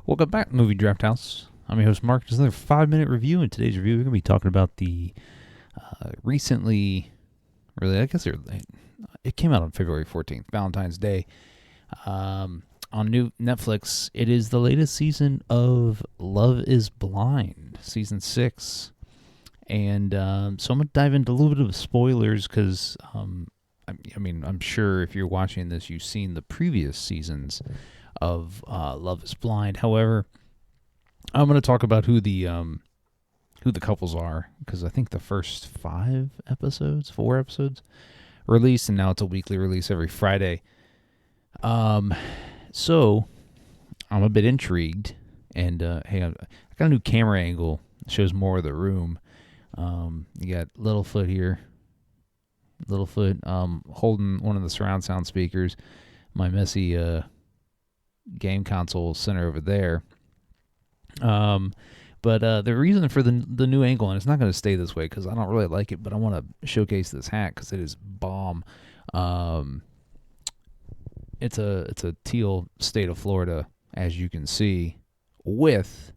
Welcome back, Movie Draft House. I'm your host, Mark. Just another 5-minute review. In today's review, we're going to be talking about the it came out on February 14th, Valentine's Day. On new Netflix, it is the latest season of Love is Blind, season 6. And so I'm going to dive into a little bit of spoilers because, I'm sure if you're watching this, you've seen the previous seasons of Love is Blind. However, I'm going to talk about who the couples are, because I think the first 4 episodes released, and now it's a weekly release every Friday. So I'm a bit intrigued, and hey, I got a new camera angle that shows more of the room. You got Littlefoot here. Holding one of the surround sound speakers. My messy game console center over there. But the reason for the new angle, and it's not going to stay this way because I don't really like it, but I want to showcase this hat because it is bomb. It's a teal state of Florida, as you can see, with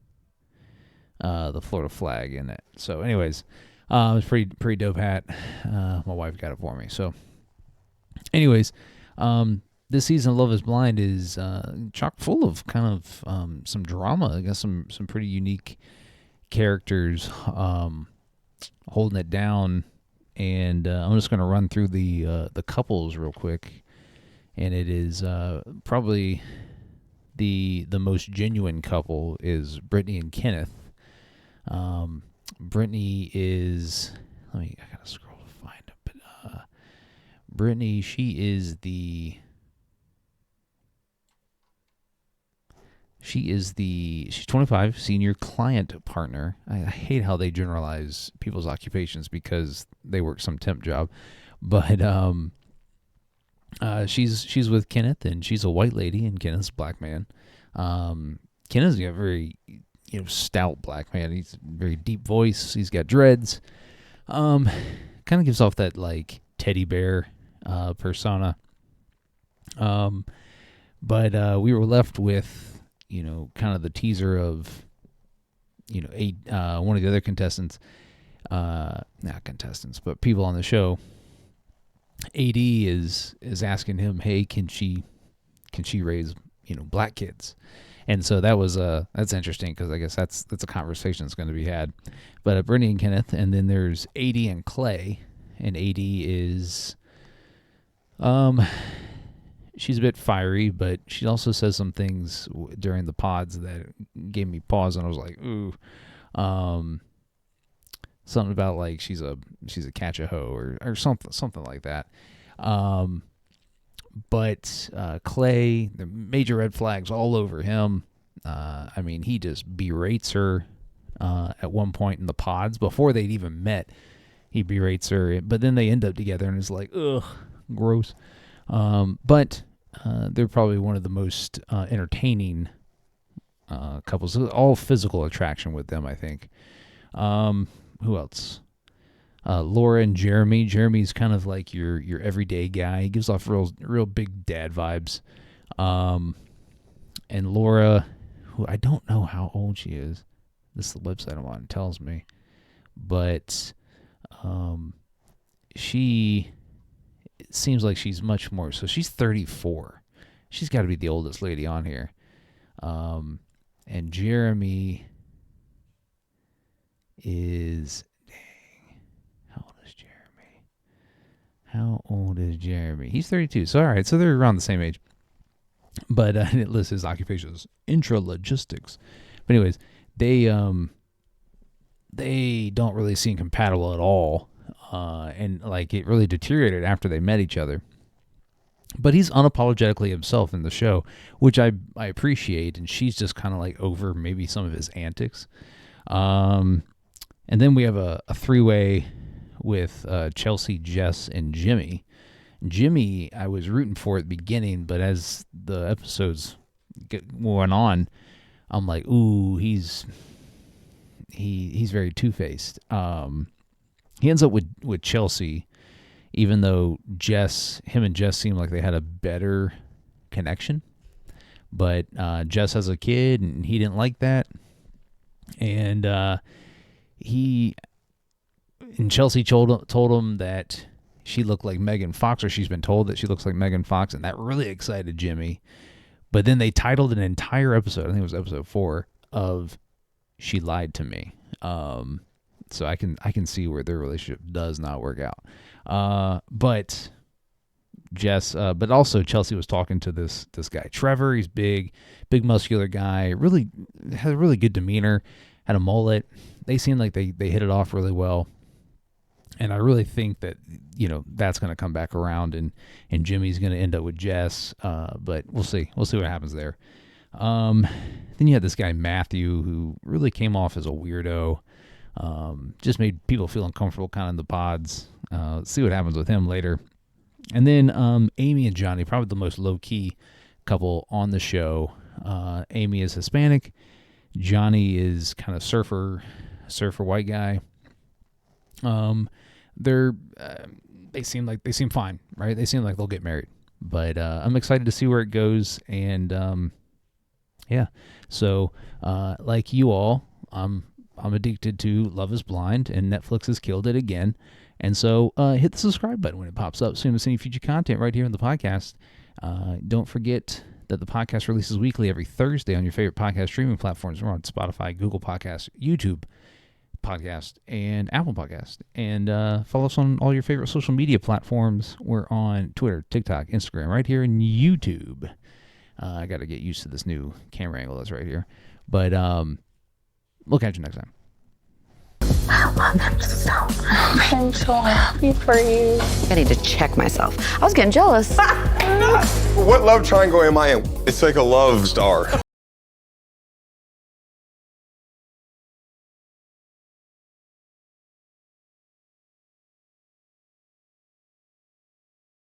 the Florida flag in it. So, anyways, it's pretty dope hat. My wife got it for me. So, anyways, this season of Love is Blind is chock full of kind of some drama. I guess some pretty unique characters holding it down. And I'm just going to run through the couples real quick. And it is probably the most genuine couple is Brittany and Kenneth. Brittany is... I gotta scroll to find it. But Brittany, she's 25, senior client partner. I hate how they generalize people's occupations because they work some temp job. But she's with Kenneth, and she's a white lady, and Kenneth's a black man. Kenneth's got a very stout black man. He's a very deep voice. He's got dreads. Kind of gives off that like teddy bear persona. But we were left with kind of the teaser of one of the other contestants, not contestants, but people on the show. AD is asking him, hey, can she raise black kids? And so that was that's interesting because I guess that's a conversation that's going to be had. But Brittany and Kenneth, and then there's AD and Clay, and AD is she's a bit fiery, but she also says some things during the pods that gave me pause, and I was like, ooh, something about like she's a catch a hoe or something like that. But Clay, the major red flags all over him. He just berates her at one point in the pods before they'd even met. He berates her, but then they end up together, and it's like, ugh, gross. But they're probably one of the most entertaining couples. All physical attraction with them, I think. Who else? Laura and Jeremy. Jeremy's kind of like your everyday guy. He gives off real big dad vibes. And Laura, who I don't know how old she is. This is the website I'm on, tells me. But it seems like she's much more. So she's 34. She's got to be the oldest lady on here. And Jeremy is... How old is Jeremy? He's 32. So, all right. So, they're around the same age. But it lists his occupation as intralogistics. But anyways, they don't really seem compatible at all. And, like, it really deteriorated after they met each other. But he's unapologetically himself in the show, which I appreciate. And she's just kind of, like, over maybe some of his antics. And then we have a three-way with Chelsea, Jess, and Jimmy. Jimmy, I was rooting for at the beginning, but as the episodes went on, I'm like, ooh, he's very two-faced. He ends up with Chelsea, even though him and Jess seemed like they had a better connection. But Jess has a kid, and he didn't like that. And Chelsea told him that she looked like Megan Fox, or she's been told that she looks like Megan Fox, and that really excited Jimmy. But then they titled an entire episode, I think it was episode 4, of "She Lied to Me." So I can see where their relationship does not work out. But also Chelsea was talking to this guy Trevor. He's big muscular guy. Really had a really good demeanor. Had a mullet. They seemed like they hit it off really well. And I really think that, that's going to come back around, and Jimmy's going to end up with Jess. But we'll see. We'll see what happens there. Then you had this guy Matthew, who really came off as a weirdo. Just made people feel uncomfortable kind of in the pods. Let's see what happens with him later. And then Amy and Johnny, probably the most low-key couple on the show. Amy is Hispanic. Johnny is kind of surfer white guy. They seem fine, right? They seem like they'll get married. But I'm excited to see where it goes. And yeah, so like you all, I'm addicted to Love is Blind, and Netflix has killed it again. And so hit the subscribe button when it pops up so you don't miss any future content right here on the podcast. Don't forget that the podcast releases weekly every Thursday on your favorite podcast streaming platforms. We're on Spotify, Google Podcasts, YouTube Podcast, and Apple Podcast. And follow us on all your favorite social media platforms. We're on Twitter, TikTok, Instagram, right here in YouTube. I got to get used to this new camera angle that's right here. But we'll catch you next time. I love him so much. I'm so happy for you. I need to check myself. I was getting jealous. What love triangle am I in? It's like a love star.